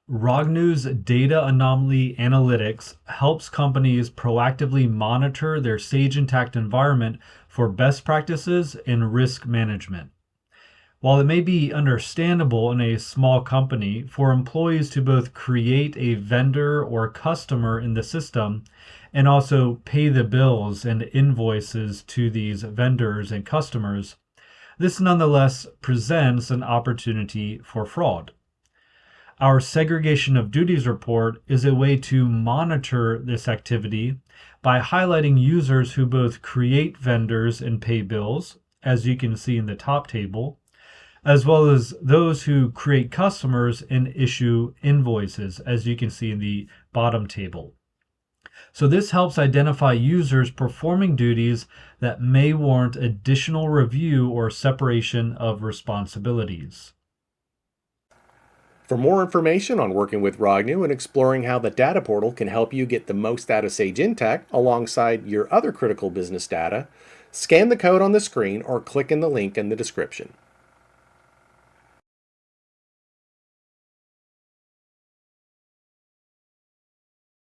Roghnu's data anomaly analytics helps companies proactively monitor their Sage Intact environment for best practices and risk management. While it may be understandable in a small company for employees to both create a vendor or customer in the system and also pay the bills and invoices to these vendors and customers, this nonetheless presents an opportunity for fraud. Our segregation of duties report is a way to monitor this activity by highlighting users who both create vendors and pay bills, as you can see in the top table, as well as those who create customers and issue invoices, as you can see in the bottom table. So this helps identify users performing duties that may warrant additional review or separation of responsibilities. For more information on working with Roghnu and exploring how the data portal can help you get the most out of Sage Intacct alongside your other critical business data, scan the code on the screen or click in the link in the description.